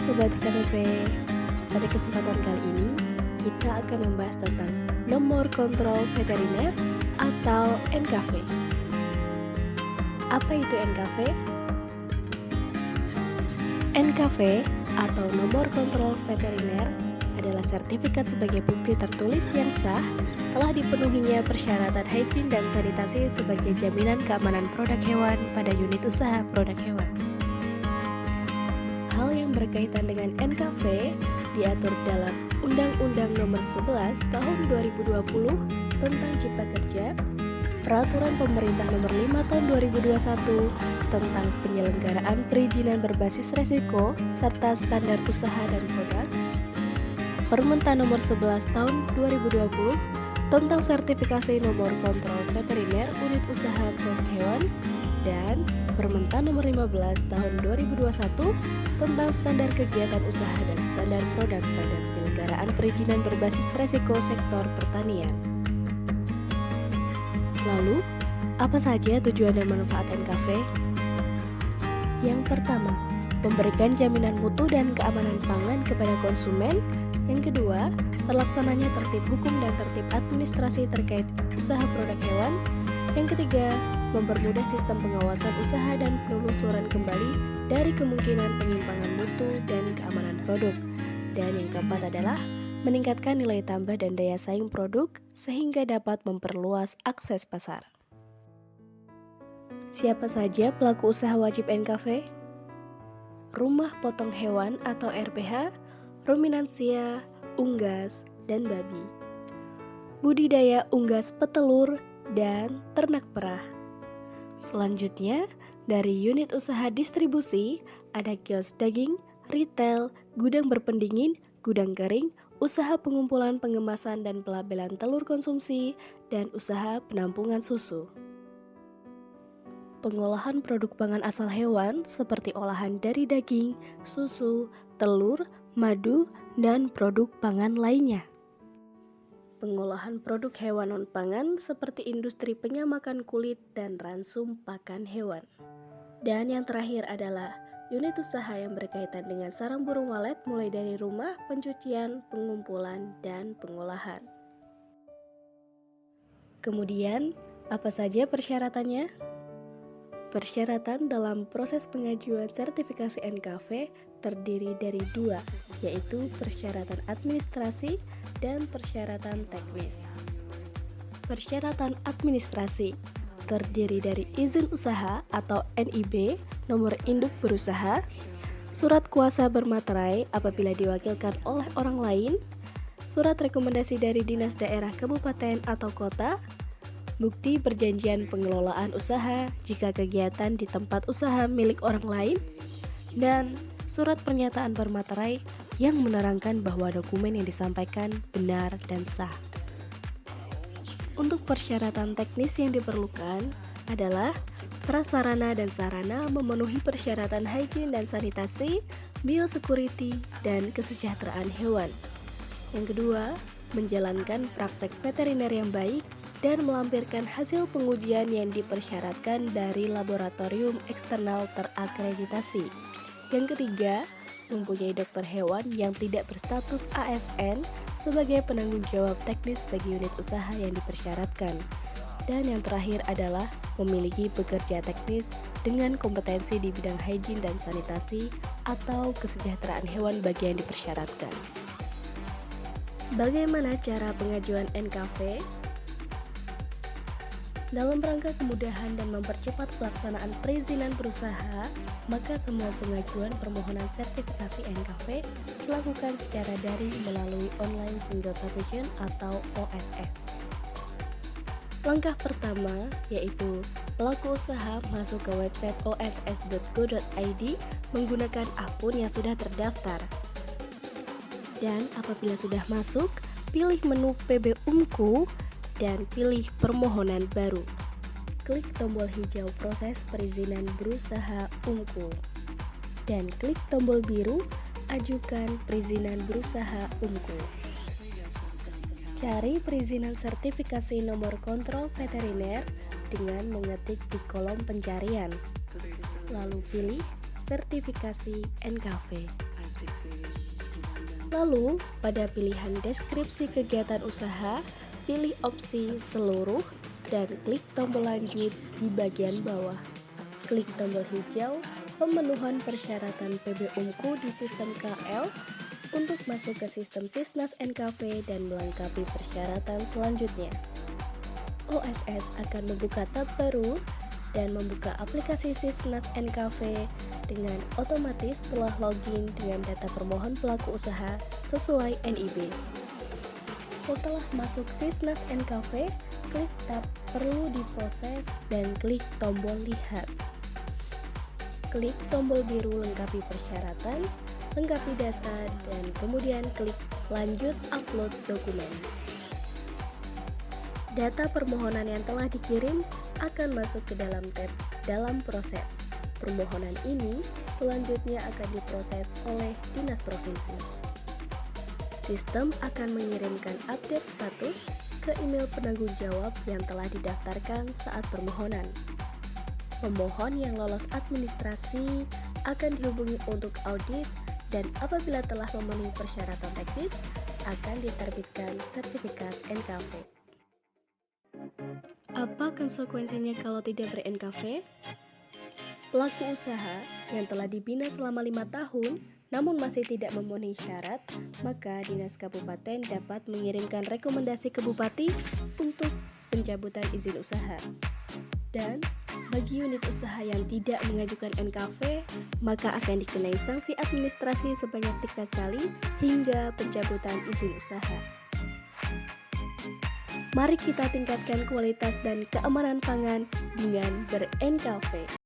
Sobat KPP, pada kesempatan kali ini kita akan membahas tentang nomor kontrol veteriner atau NKV. Apa itu NKV? NKV atau nomor kontrol veteriner adalah sertifikat sebagai bukti tertulis yang sah telah dipenuhinya persyaratan hygiene dan sanitasi sebagai jaminan keamanan produk hewan pada unit usaha produk hewan. Hal yang berkaitan dengan NKV diatur dalam Undang-Undang Nomor 11 Tahun 2020 tentang Cipta Kerja, Peraturan Pemerintah Nomor 5 Tahun 2021 tentang penyelenggaraan perizinan berbasis resiko serta standar usaha dan produk, Permentan Nomor 11 Tahun 2020 tentang sertifikasi nomor kontrol veteriner unit usaha produk hewan, dan Permentan Nomor 15 Tahun 2021 tentang standar kegiatan usaha dan standar produk pada penyelenggaraan perizinan berbasis resiko sektor pertanian. Lalu, apa saja tujuan dan manfaat NKV? Yang pertama, memberikan jaminan mutu dan keamanan pangan kepada konsumen. Yang kedua, terlaksananya tertib hukum dan tertib administrasi terkait usaha produk hewan. Yang ketiga, mempermudah sistem pengawasan usaha dan penelusuran kembali dari kemungkinan penyimpangan mutu dan keamanan produk. Dan yang keempat adalah meningkatkan nilai tambah dan daya saing produk sehingga dapat memperluas akses pasar. Siapa saja pelaku usaha wajib NKV? Rumah potong hewan atau RPH, ruminansia, unggas, dan babi. Budidaya unggas petelur dan ternak perah. Selanjutnya, dari unit usaha distribusi, ada kios daging, retail, gudang berpendingin, gudang kering, usaha pengumpulan, pengemasan, dan pelabelan telur konsumsi, dan usaha penampungan susu. Pengolahan produk pangan asal hewan seperti olahan dari daging, susu, telur, madu, dan produk pangan lainnya. Pengolahan produk hewan non-pangan seperti industri penyamakan kulit dan ransum pakan hewan. Dan yang terakhir adalah unit usaha yang berkaitan dengan sarang burung walet mulai dari rumah, pencucian, pengumpulan, dan pengolahan. Kemudian, apa saja persyaratannya? Persyaratan dalam proses pengajuan sertifikasi NKV terdiri dari dua, yaitu persyaratan administrasi dan persyaratan teknis. Persyaratan administrasi terdiri dari izin usaha atau NIB, nomor induk berusaha, surat kuasa bermaterai apabila diwakilkan oleh orang lain, surat rekomendasi dari dinas daerah kabupaten atau kota, bukti perjanjian pengelolaan usaha jika kegiatan di tempat usaha milik orang lain, dan surat pernyataan bermaterai yang menerangkan bahwa dokumen yang disampaikan benar dan sah. Untuk persyaratan teknis yang diperlukan adalah prasarana dan sarana memenuhi persyaratan hygiene dan sanitasi, biosecurity, dan kesejahteraan hewan. Yang kedua, menjalankan praktek veteriner yang baik dan melampirkan hasil pengujian yang dipersyaratkan dari laboratorium eksternal terakreditasi. Yang ketiga, mempunyai dokter hewan yang tidak berstatus ASN sebagai penanggung jawab teknis bagi unit usaha yang dipersyaratkan. Dan yang terakhir adalah memiliki pekerja teknis dengan kompetensi di bidang hygiene dan sanitasi atau kesejahteraan hewan bagi yang dipersyaratkan. Bagaimana cara pengajuan NKV? Dalam rangka kemudahan dan mempercepat pelaksanaan perizinan berusaha, maka semua pengajuan permohonan sertifikasi NKV dilakukan secara daring melalui Online Single Submission atau OSS. Langkah pertama yaitu pelaku usaha masuk ke website oss.go.id menggunakan akun yang sudah terdaftar. Dan apabila sudah masuk, pilih menu PB Umku dan pilih permohonan baru. Klik tombol hijau proses perizinan berusaha Umku. Dan klik tombol biru ajukan perizinan berusaha Umku. Cari perizinan sertifikasi nomor kontrol veteriner dengan mengetik di kolom pencarian. Lalu pilih sertifikasi NKV. Lalu, pada pilihan deskripsi kegiatan usaha, pilih opsi seluruh dan klik tombol lanjut di bagian bawah. Klik tombol hijau pemenuhan persyaratan PB-UMKU di sistem KL untuk masuk ke sistem Sisnas NKV dan melengkapi persyaratan selanjutnya. OSS akan membuka tab baru dan membuka aplikasi Sisnas NKV dengan otomatis telah login dengan data permohon pelaku usaha sesuai NIB. Setelah masuk Sisnas NKV, klik tab perlu diproses dan klik tombol lihat. Klik tombol biru lengkapi persyaratan, lengkapi data, dan kemudian klik lanjut upload dokumen. Data permohonan yang telah dikirim akan masuk ke dalam tab dalam proses. Permohonan ini selanjutnya akan diproses oleh Dinas Provinsi. Sistem akan mengirimkan update status ke email penanggung jawab yang telah didaftarkan saat permohonan. Pemohon yang lolos administrasi akan dihubungi untuk audit dan apabila telah memenuhi persyaratan teknis akan diterbitkan sertifikat NKV. Apa konsekuensinya kalau tidak ber-NKV? Pelaku usaha yang telah dibina selama 5 tahun namun masih tidak memenuhi syarat, maka Dinas Kabupaten dapat mengirimkan rekomendasi ke Bupati untuk pencabutan izin usaha. Dan bagi unit usaha yang tidak mengajukan NKV, maka akan dikenai sanksi administrasi sebanyak 3 kali hingga pencabutan izin usaha. Mari kita tingkatkan kualitas dan keamanan pangan dengan ber-NKV.